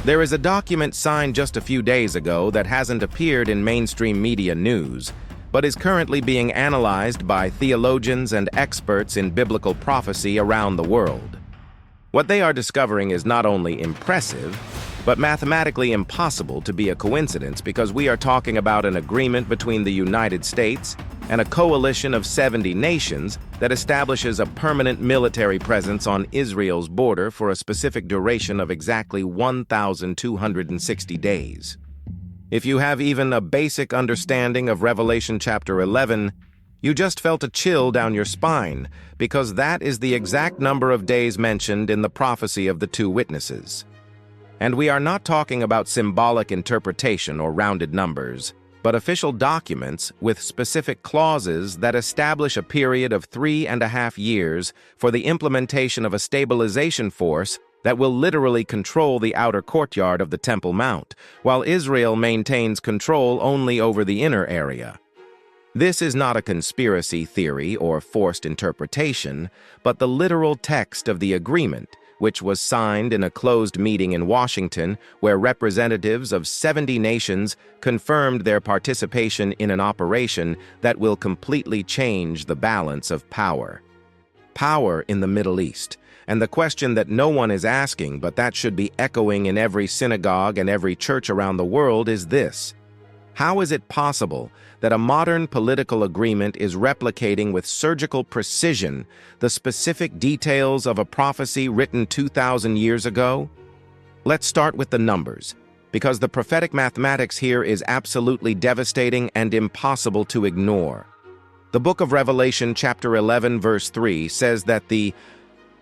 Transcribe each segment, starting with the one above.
There is a document signed just a few days ago that hasn't appeared in mainstream media news, but is currently being analyzed by theologians and experts in biblical prophecy around the world. What they are discovering is not only impressive, but mathematically impossible to be a coincidence, because we are talking about an agreement between the United States and a coalition of 70 nations that establishes a permanent military presence on Israel's border for a specific duration of exactly 1,260 days. If you have even a basic understanding of Revelation chapter 11, you just felt a chill down your spine, because that is the exact number of days mentioned in the prophecy of the two witnesses. And we are not talking about symbolic interpretation or rounded numbers, but official documents with specific clauses that establish a period of 3.5 years for the implementation of a stabilization force that will literally control the outer courtyard of the Temple Mount, while Israel maintains control only over the inner area. This is not a conspiracy theory or forced interpretation, but the literal text of the agreement, which was signed in a closed meeting in Washington, where representatives of 70 nations confirmed their participation in an operation that will completely change the balance of power. Power in the Middle East. And the question that no one is asking, but that should be echoing in every synagogue and every church around the world, is this: how is it possible that a modern political agreement is replicating with surgical precision the specific details of a prophecy written 2,000 years ago? Let's start with the numbers, because the prophetic mathematics here is absolutely devastating and impossible to ignore. The book of Revelation, chapter 11, verse 3, says that the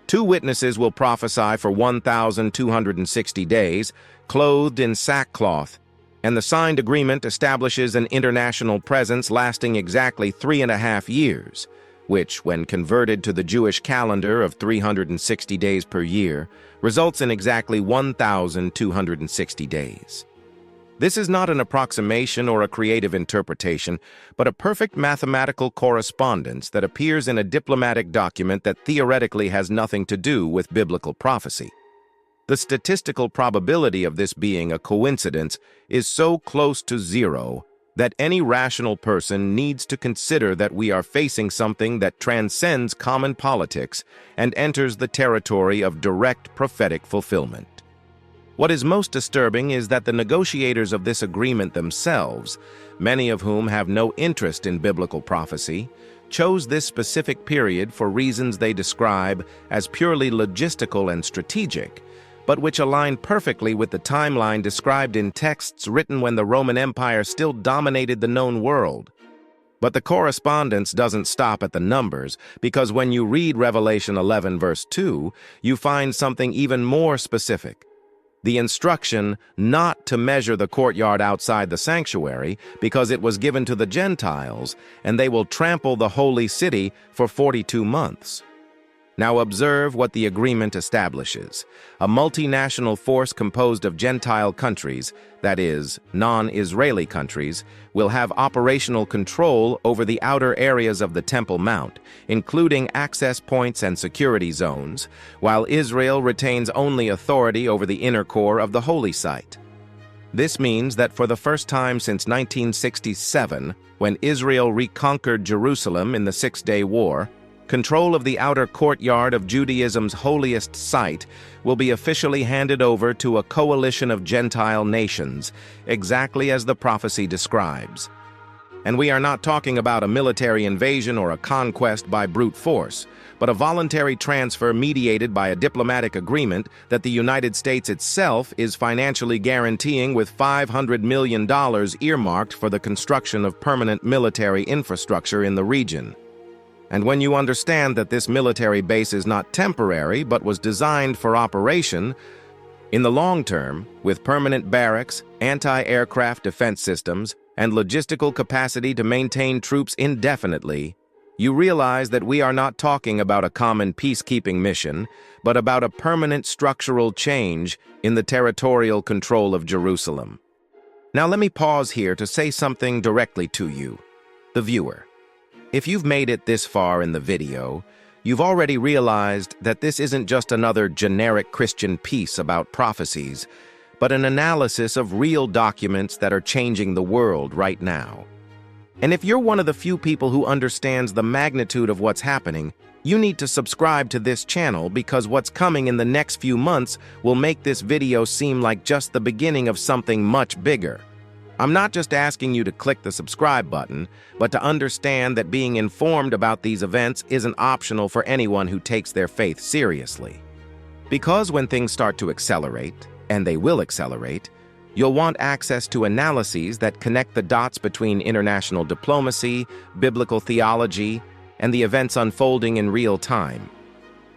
two witnesses will prophesy for 1,260 days, clothed in sackcloth, and the signed agreement establishes an international presence lasting exactly 3.5 years, which, when converted to the Jewish calendar of 360 days per year, results in exactly 1,260 days. This is not an approximation or a creative interpretation, but a perfect mathematical correspondence that appears in a diplomatic document that theoretically has nothing to do with biblical prophecy. The statistical probability of this being a coincidence is so close to zero that any rational person needs to consider that we are facing something that transcends common politics and enters the territory of direct prophetic fulfillment. What is most disturbing is that the negotiators of this agreement themselves, many of whom have no interest in biblical prophecy, chose this specific period for reasons they describe as purely logistical and strategic, but which align perfectly with the timeline described in texts written when the Roman Empire still dominated the known world. But the correspondence doesn't stop at the numbers, because when you read Revelation 11 verse 2, you find something even more specific: the instruction not to measure the courtyard outside the sanctuary, because it was given to the Gentiles, and they will trample the holy city for 42 months. Now observe what the agreement establishes. A multinational force composed of Gentile countries, that is, non-Israeli countries, will have operational control over the outer areas of the Temple Mount, including access points and security zones, while Israel retains only authority over the inner core of the holy site. This means that for the first time since 1967, when Israel reconquered Jerusalem in the Six-Day War, control of the outer courtyard of Judaism's holiest site will be officially handed over to a coalition of Gentile nations, exactly as the prophecy describes. And we are not talking about a military invasion or a conquest by brute force, but a voluntary transfer mediated by a diplomatic agreement that the United States itself is financially guaranteeing, with $500 million earmarked for the construction of permanent military infrastructure in the region. And when you understand that this military base is not temporary but was designed for operation in the long term, with permanent barracks, anti-aircraft defense systems, and logistical capacity to maintain troops indefinitely, you realize that we are not talking about a common peacekeeping mission, but about a permanent structural change in the territorial control of Jerusalem. Now let me pause here to say something directly to you, the viewer. If you've made it this far in the video, you've already realized that this isn't just another generic Christian piece about prophecies, but an analysis of real documents that are changing the world right now. And if you're one of the few people who understands the magnitude of what's happening, you need to subscribe to this channel, because what's coming in the next few months will make this video seem like just the beginning of something much bigger. I'm not just asking you to click the subscribe button, but to understand that being informed about these events isn't optional for anyone who takes their faith seriously. Because when things start to accelerate, and they will accelerate, you'll want access to analyses that connect the dots between international diplomacy, biblical theology, and the events unfolding in real time.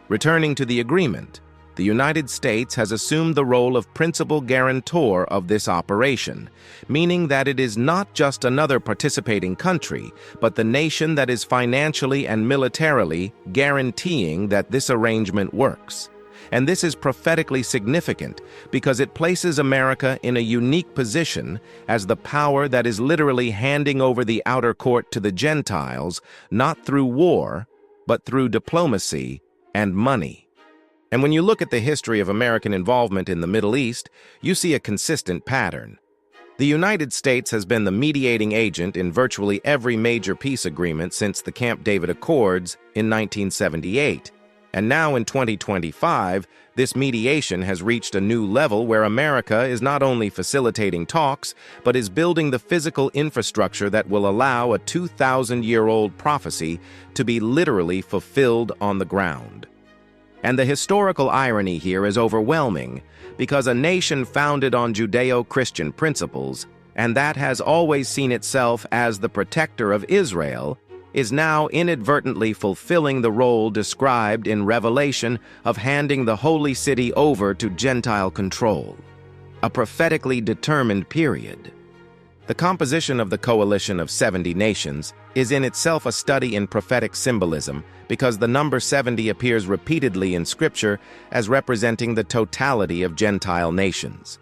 Returning to the agreement, the United States has assumed the role of principal guarantor of this operation, meaning that it is not just another participating country, but the nation that is financially and militarily guaranteeing that this arrangement works. And this is prophetically significant because it places America in a unique position as the power that is literally handing over the outer court to the Gentiles, not through war, but through diplomacy and money. And when you look at the history of American involvement in the Middle East, you see a consistent pattern. The United States has been the mediating agent in virtually every major peace agreement since the Camp David Accords in 1978. And now in 2025, this mediation has reached a new level where America is not only facilitating talks, but is building the physical infrastructure that will allow a 2,000-year-old prophecy to be literally fulfilled on the ground. And the historical irony here is overwhelming, because a nation founded on Judeo-Christian principles, and that has always seen itself as the protector of Israel, is now inadvertently fulfilling the role described in Revelation of handing the holy city over to Gentile control. A prophetically determined period. The composition of the coalition of 70 nations is in itself a study in prophetic symbolism, because the number 70 appears repeatedly in Scripture as representing the totality of Gentile nations.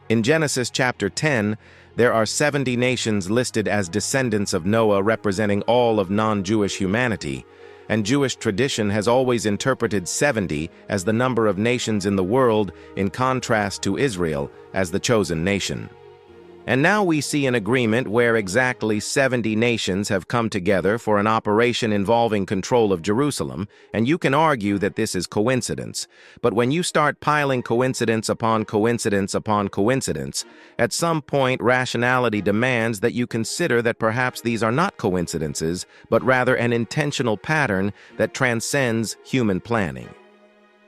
In Genesis chapter 10, there are 70 nations listed as descendants of Noah, representing all of non-Jewish humanity, and Jewish tradition has always interpreted 70 as the number of nations in the world, in contrast to Israel as the chosen nation. And now we see an agreement where exactly 70 nations have come together for an operation involving control of Jerusalem, and you can argue that this is coincidence. But when you start piling coincidence upon coincidence upon coincidence, at some point rationality demands that you consider that perhaps these are not coincidences, but rather an intentional pattern that transcends human planning.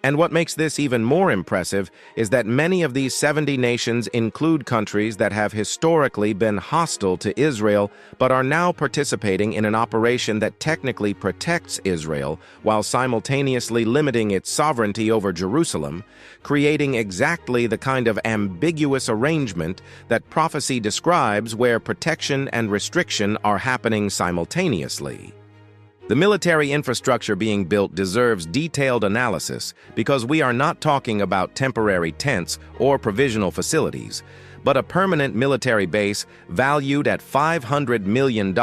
And what makes this even more impressive is that many of these 70 nations include countries that have historically been hostile to Israel, but are now participating in an operation that technically protects Israel while simultaneously limiting its sovereignty over Jerusalem, creating exactly the kind of ambiguous arrangement that prophecy describes, where protection and restriction are happening simultaneously. The military infrastructure being built deserves detailed analysis, because we are not talking about temporary tents or provisional facilities, but a permanent military base valued at $500 million,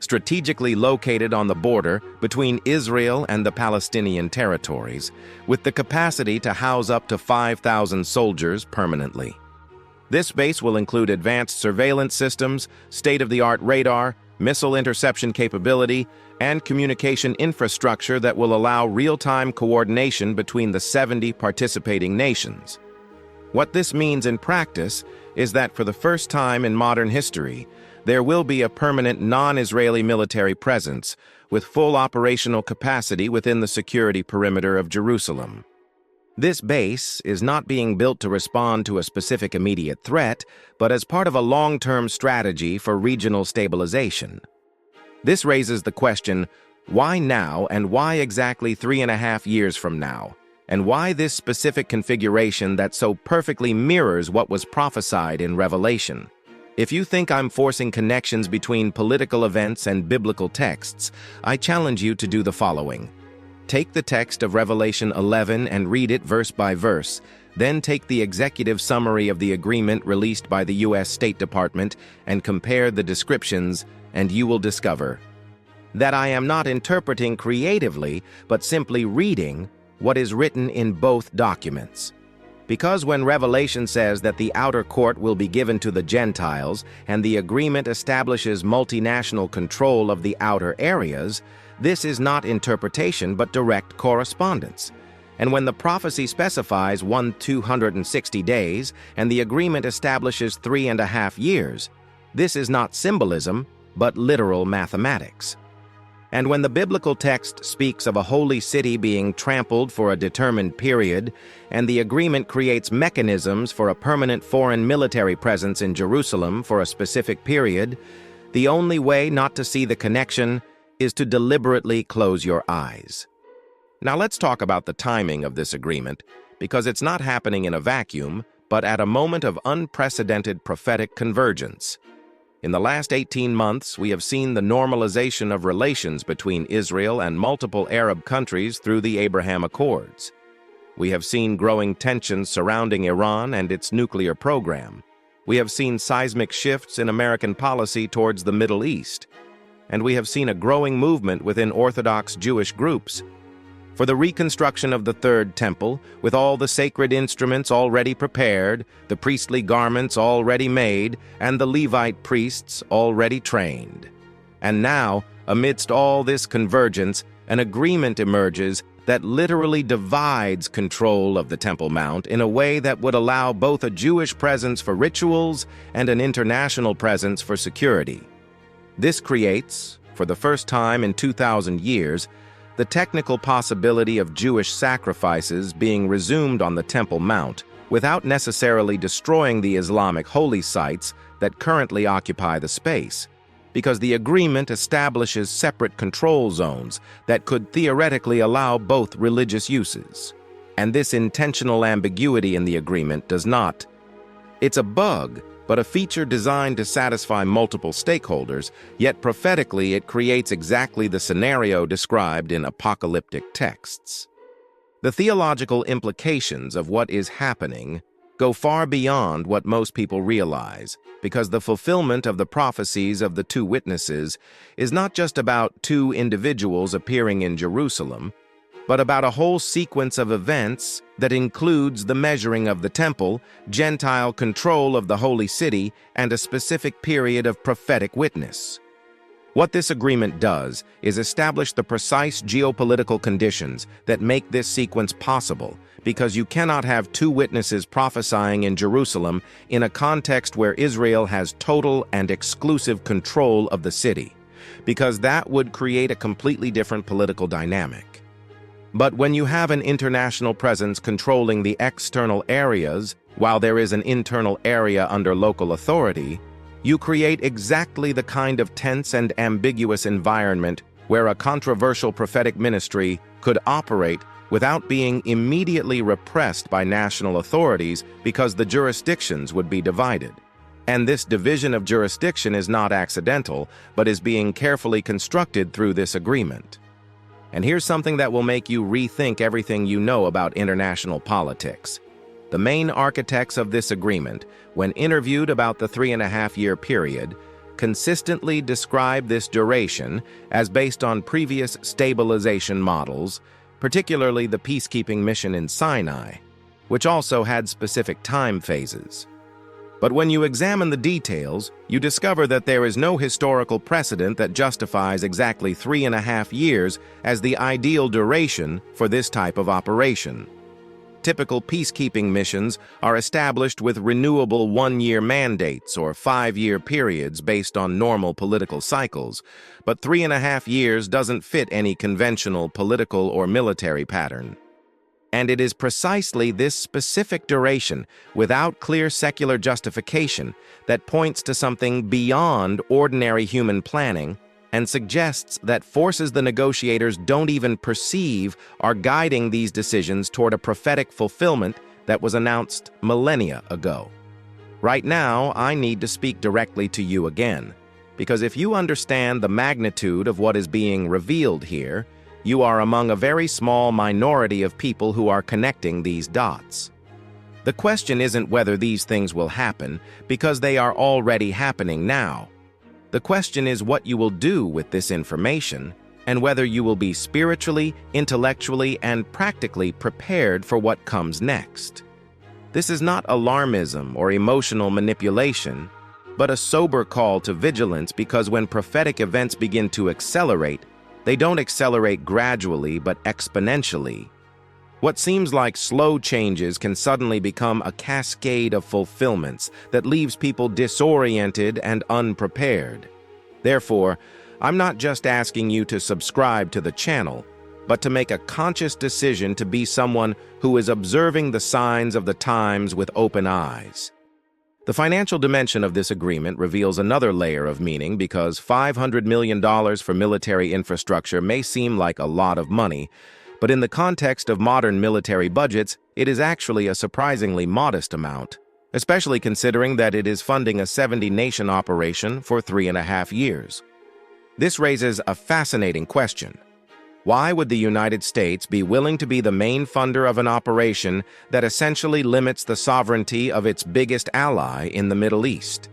strategically located on the border between Israel and the Palestinian territories, with the capacity to house up to 5,000 soldiers permanently. This base will include advanced surveillance systems, state-of-the-art radar, missile interception capability, and communication infrastructure that will allow real-time coordination between the 70 participating nations. What this means in practice is that for the first time in modern history, there will be a permanent non-Israeli military presence with full operational capacity within the security perimeter of Jerusalem. This base is not being built to respond to a specific immediate threat, but as part of a long-term strategy for regional stabilization. This raises the question, why now, and why exactly 3.5 years from now? And why this specific configuration that so perfectly mirrors what was prophesied in Revelation? If you think I'm forcing connections between political events and biblical texts, I challenge you to do the following. Take the text of Revelation 11 and read it verse by verse. Then take the executive summary of the agreement released by the U.S. State Department and compare the descriptions, and you will discover that I am not interpreting creatively, but simply reading what is written in both documents. Because when Revelation says that the outer court will be given to the Gentiles and the agreement establishes multinational control of the outer areas, this is not interpretation but direct correspondence. And when the prophecy specifies 260 days and the agreement establishes 3.5 years, this is not symbolism but literal mathematics. And when the biblical text speaks of a holy city being trampled for a determined period, and the agreement creates mechanisms for a permanent foreign military presence in Jerusalem for a specific period, the only way not to see the connection is to deliberately close your eyes. Now let's talk about the timing of this agreement, because it's not happening in a vacuum, but at a moment of unprecedented prophetic convergence. In the last 18 months, we have seen the normalization of relations between Israel and multiple Arab countries through the Abraham Accords. We have seen growing tensions surrounding Iran and its nuclear program. We have seen seismic shifts in American policy towards the Middle East. And we have seen a growing movement within Orthodox Jewish groups for the reconstruction of the Third Temple, with all the sacred instruments already prepared, the priestly garments already made, and the Levite priests already trained. And now, amidst all this convergence, an agreement emerges that literally divides control of the Temple Mount in a way that would allow both a Jewish presence for rituals and an international presence for security. This creates, for the first time in 2,000 years, the technical possibility of Jewish sacrifices being resumed on the Temple Mount without necessarily destroying the Islamic holy sites that currently occupy the space, because the agreement establishes separate control zones that could theoretically allow both religious uses. And this intentional ambiguity in the agreement does not. It's a bug, but a feature designed to satisfy multiple stakeholders, yet prophetically it creates exactly the scenario described in apocalyptic texts. The theological implications of what is happening go far beyond what most people realize, because the fulfillment of the prophecies of the two witnesses is not just about two individuals appearing in Jerusalem, but about a whole sequence of events that includes the measuring of the temple, Gentile control of the holy city, and a specific period of prophetic witness. What this agreement does is establish the precise geopolitical conditions that make this sequence possible, because you cannot have two witnesses prophesying in Jerusalem in a context where Israel has total and exclusive control of the city, because that would create a completely different political dynamic. But when you have an international presence controlling the external areas, while there is an internal area under local authority, you create exactly the kind of tense and ambiguous environment where a controversial prophetic ministry could operate without being immediately repressed by national authorities because the jurisdictions would be divided. And this division of jurisdiction is not accidental, but is being carefully constructed through this agreement. And here's something that will make you rethink everything you know about international politics. The main architects of this agreement, when interviewed about the 3.5-year period, consistently describe this duration as based on previous stabilization models, particularly the peacekeeping mission in Sinai, which also had specific time phases. But when you examine the details, you discover that there is no historical precedent that justifies exactly 3.5 years as the ideal duration for this type of operation. Typical peacekeeping missions are established with renewable 1-year mandates or 5-year periods based on normal political cycles, but 3.5 years doesn't fit any conventional political or military pattern. And it is precisely this specific duration, without clear secular justification, that points to something beyond ordinary human planning and suggests that forces the negotiators don't even perceive are guiding these decisions toward a prophetic fulfillment that was announced millennia ago. Right now, I need to speak directly to you again, because if you understand the magnitude of what is being revealed here, you are among a very small minority of people who are connecting these dots. The question isn't whether these things will happen, because they are already happening now. The question is what you will do with this information, and whether you will be spiritually, intellectually, and practically prepared for what comes next. This is not alarmism or emotional manipulation, but a sober call to vigilance, because when prophetic events begin to accelerate, they don't accelerate gradually but exponentially. What seems like slow changes can suddenly become a cascade of fulfillments that leaves people disoriented and unprepared. Therefore, I'm not just asking you to subscribe to the channel, but to make a conscious decision to be someone who is observing the signs of the times with open eyes. The financial dimension of this agreement reveals another layer of meaning, because $500 million for military infrastructure may seem like a lot of money, but in the context of modern military budgets, it is actually a surprisingly modest amount, especially considering that it is funding a 70-nation operation for 3.5 years. This raises a fascinating question. Why would the United States be willing to be the main funder of an operation that essentially limits the sovereignty of its biggest ally in the Middle East?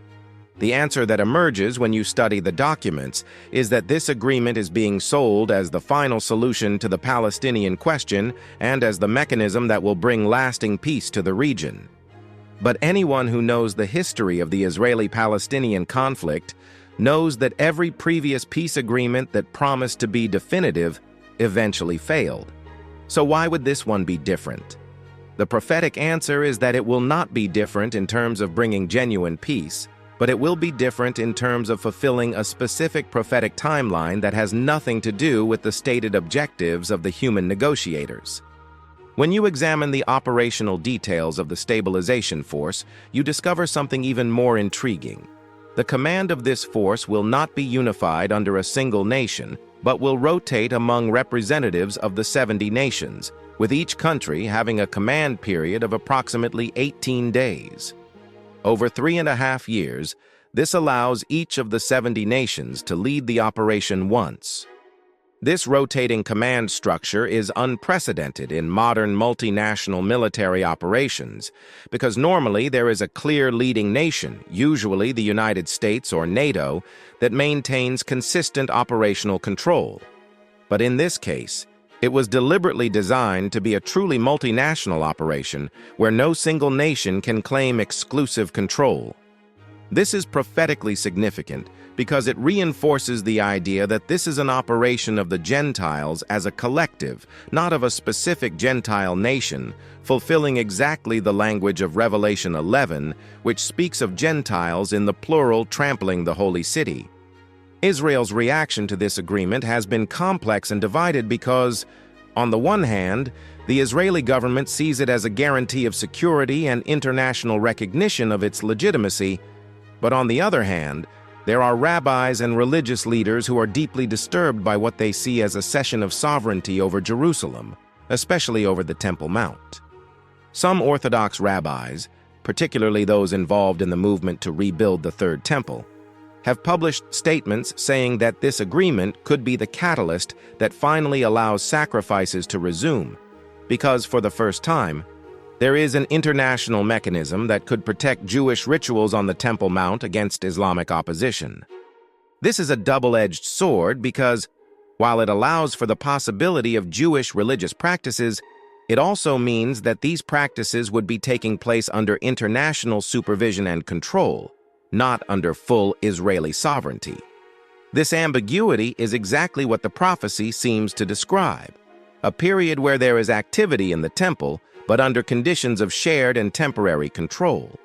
The answer that emerges when you study the documents is that this agreement is being sold as the final solution to the Palestinian question and as the mechanism that will bring lasting peace to the region. But anyone who knows the history of the Israeli-Palestinian conflict knows that every previous peace agreement that promised to be definitive eventually failed. So why would this one be different? The prophetic answer is that it will not be different in terms of bringing genuine peace, but it will be different in terms of fulfilling a specific prophetic timeline that has nothing to do with the stated objectives of the human negotiators. When you examine the operational details of the stabilization force, you discover something even more intriguing. The command of this force will not be unified under a single nation, but will rotate among representatives of the 70 nations, with each country having a command period of approximately 18 days. Over 3.5 years, this allows each of the 70 nations to lead the operation once. This rotating command structure is unprecedented in modern multinational military operations, because normally there is a clear leading nation, usually the United States or NATO, that maintains consistent operational control. But in this case, it was deliberately designed to be a truly multinational operation where no single nation can claim exclusive control. This is prophetically significant because it reinforces the idea that this is an operation of the Gentiles as a collective, not of a specific Gentile nation, fulfilling exactly the language of Revelation 11, which speaks of Gentiles in the plural trampling the holy city. Israel's reaction to this agreement has been complex and divided because, on the one hand, the Israeli government sees it as a guarantee of security and international recognition of its legitimacy, but on the other hand, there are rabbis and religious leaders who are deeply disturbed by what they see as a cession of sovereignty over Jerusalem, especially over the Temple Mount. Some Orthodox rabbis, particularly those involved in the movement to rebuild the Third Temple, have published statements saying that this agreement could be the catalyst that finally allows sacrifices to resume, because for the first time, there is an international mechanism that could protect Jewish rituals on the Temple Mount against Islamic opposition. This is a double-edged sword because, while it allows for the possibility of Jewish religious practices, it also means that these practices would be taking place under international supervision and control, not under full Israeli sovereignty. This ambiguity is exactly what the prophecy seems to describe: a period where there is activity in the temple, but under conditions of shared and temporary control.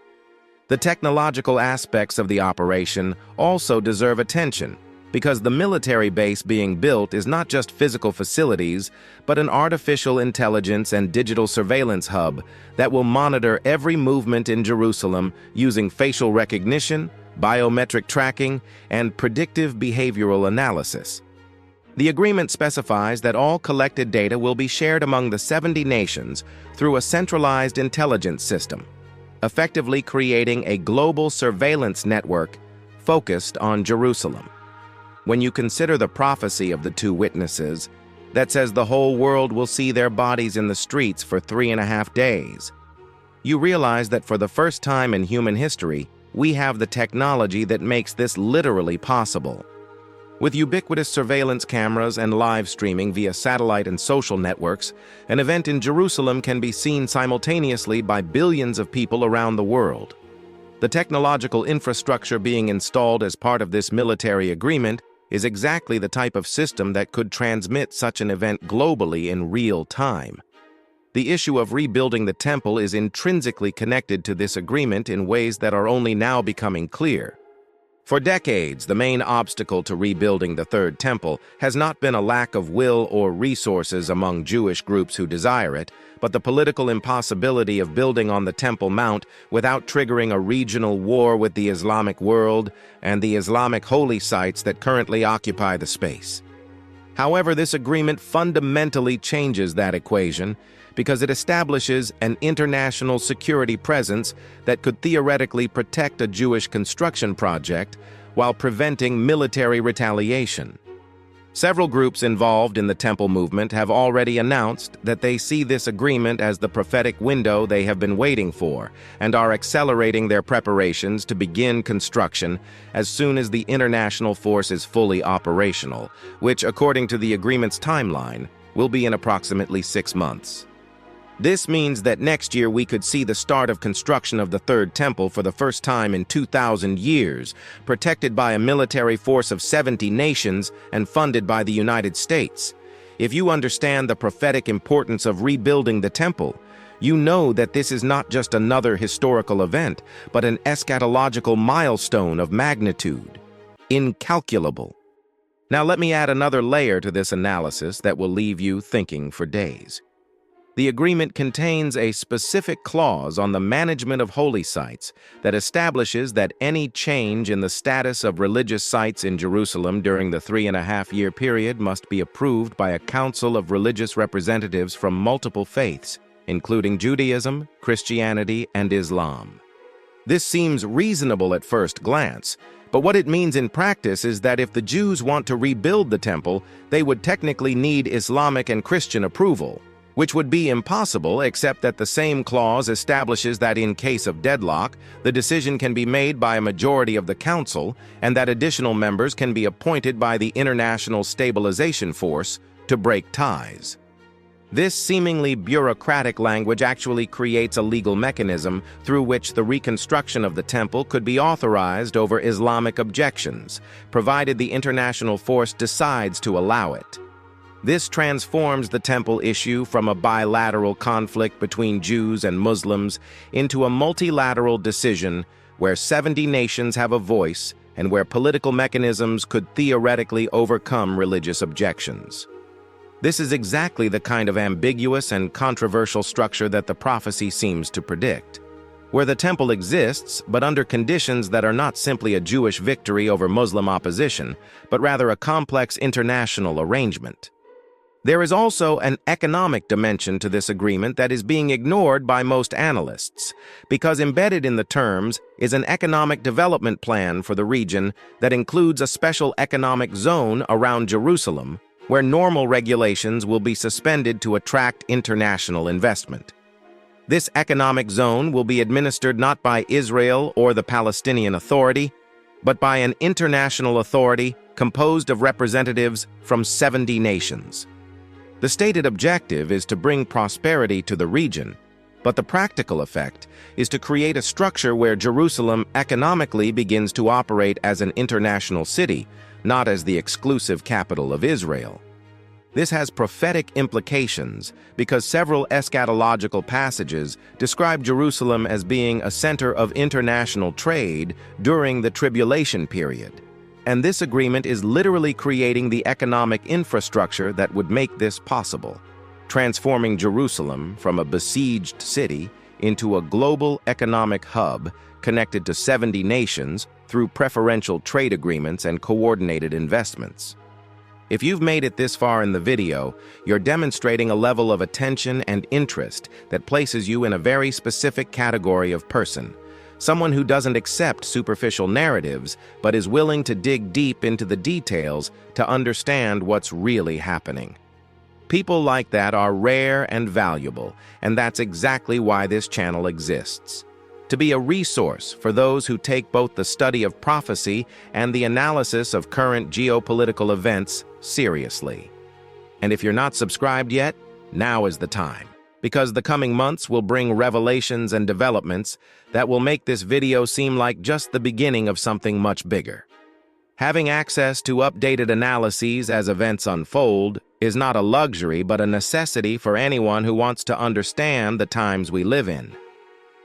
The technological aspects of the operation also deserve attention, because the military base being built is not just physical facilities, but an artificial intelligence and digital surveillance hub that will monitor every movement in Jerusalem using facial recognition, biometric tracking, and predictive behavioral analysis. The agreement specifies that all collected data will be shared among the 70 nations through a centralized intelligence system, effectively creating a global surveillance network focused on Jerusalem. When you consider the prophecy of the two witnesses that says the whole world will see their bodies in the streets for 3.5 days, you realize that for the first time in human history, we have the technology that makes this literally possible. With ubiquitous surveillance cameras and live streaming via satellite and social networks, an event in Jerusalem can be seen simultaneously by billions of people around the world. The technological infrastructure being installed as part of this military agreement is exactly the type of system that could transmit such an event globally in real time. The issue of rebuilding the temple is intrinsically connected to this agreement in ways that are only now becoming clear. For decades, the main obstacle to rebuilding the Third Temple has not been a lack of will or resources among Jewish groups who desire it, but the political impossibility of building on the Temple Mount without triggering a regional war with the Islamic world and the Islamic holy sites that currently occupy the space. However, this agreement fundamentally changes that equation because it establishes an international security presence that could theoretically protect a Jewish construction project while preventing military retaliation. Several groups involved in the Temple movement have already announced that they see this agreement as the prophetic window they have been waiting for and are accelerating their preparations to begin construction as soon as the international force is fully operational, which, according to the agreement's timeline, will be in approximately 6 months. This means that next year we could see the start of construction of the Third Temple for the first time in 2,000 years, protected by a military force of 70 nations and funded by the United States. If you understand the prophetic importance of rebuilding the temple, you know that this is not just another historical event, but an eschatological milestone of magnitude. Incalculable. Now let me add another layer to this analysis that will leave you thinking for days. The agreement contains a specific clause on the management of holy sites that establishes that any change in the status of religious sites in Jerusalem during the 3.5-year period must be approved by a council of religious representatives from multiple faiths, including Judaism, Christianity, and Islam. This seems reasonable at first glance, but what it means in practice is that if the Jews want to rebuild the temple, they would technically need Islamic and Christian approval, which would be impossible except that the same clause establishes that in case of deadlock, the decision can be made by a majority of the council and that additional members can be appointed by the International Stabilization Force to break ties. This seemingly bureaucratic language actually creates a legal mechanism through which the reconstruction of the temple could be authorized over Islamic objections, provided the international force decides to allow it. This transforms the temple issue from a bilateral conflict between Jews and Muslims into a multilateral decision where 70 nations have a voice and where political mechanisms could theoretically overcome religious objections. This is exactly the kind of ambiguous and controversial structure that the prophecy seems to predict, where the temple exists, but under conditions that are not simply a Jewish victory over Muslim opposition, but rather a complex international arrangement. There is also an economic dimension to this agreement that is being ignored by most analysts, because embedded in the terms is an economic development plan for the region that includes a special economic zone around Jerusalem, where normal regulations will be suspended to attract international investment. This economic zone will be administered not by Israel or the Palestinian Authority, but by an international authority composed of representatives from 70 nations. The stated objective is to bring prosperity to the region, but the practical effect is to create a structure where Jerusalem economically begins to operate as an international city, not as the exclusive capital of Israel. This has prophetic implications because several eschatological passages describe Jerusalem as being a center of international trade during the tribulation period. And this agreement is literally creating the economic infrastructure that would make this possible, transforming Jerusalem from a besieged city into a global economic hub connected to 70 nations through preferential trade agreements and coordinated investments. If you've made it this far in the video, you're demonstrating a level of attention and interest that places you in a very specific category of person. Someone who doesn't accept superficial narratives, but is willing to dig deep into the details to understand what's really happening. People like that are rare and valuable, and that's exactly why this channel exists. to be a resource for those who take both the study of prophecy and the analysis of current geopolitical events seriously. And if you're not subscribed yet, now is the time, because the coming months will bring revelations and developments that will make this video seem like just the beginning of something much bigger. Having access to updated analyses as events unfold is not a luxury but a necessity for anyone who wants to understand the times we live in.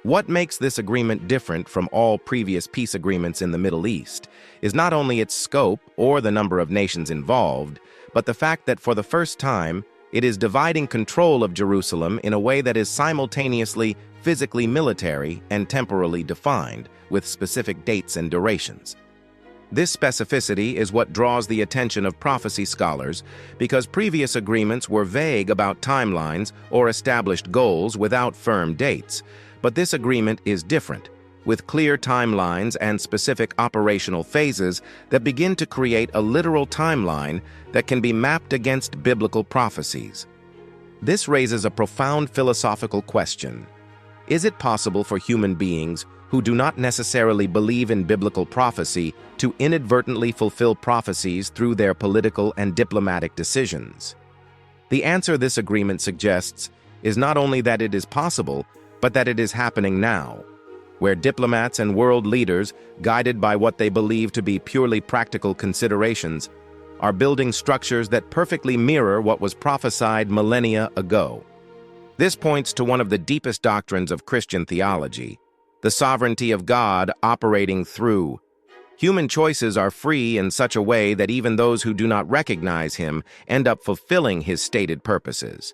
What makes this agreement different from all previous peace agreements in the Middle East is not only its scope or the number of nations involved, but the fact that for the first time, it is dividing control of Jerusalem in a way that is simultaneously physically military and temporally defined, with specific dates and durations. This specificity is what draws the attention of prophecy scholars, because previous agreements were vague about timelines or established goals without firm dates. But this agreement is different, with clear timelines and specific operational phases that begin to create a literal timeline that can be mapped against biblical prophecies. This raises a profound philosophical question. Is it possible for human beings who do not necessarily believe in biblical prophecy to inadvertently fulfill prophecies through their political and diplomatic decisions? The answer this agreement suggests is not only that it is possible, but that it is happening now, where diplomats and world leaders, guided by what they believe to be purely practical considerations, are building structures that perfectly mirror what was prophesied millennia ago. This points to one of the deepest doctrines of Christian theology, the sovereignty of God operating through. Human choices are free in such a way that even those who do not recognize Him end up fulfilling His stated purposes.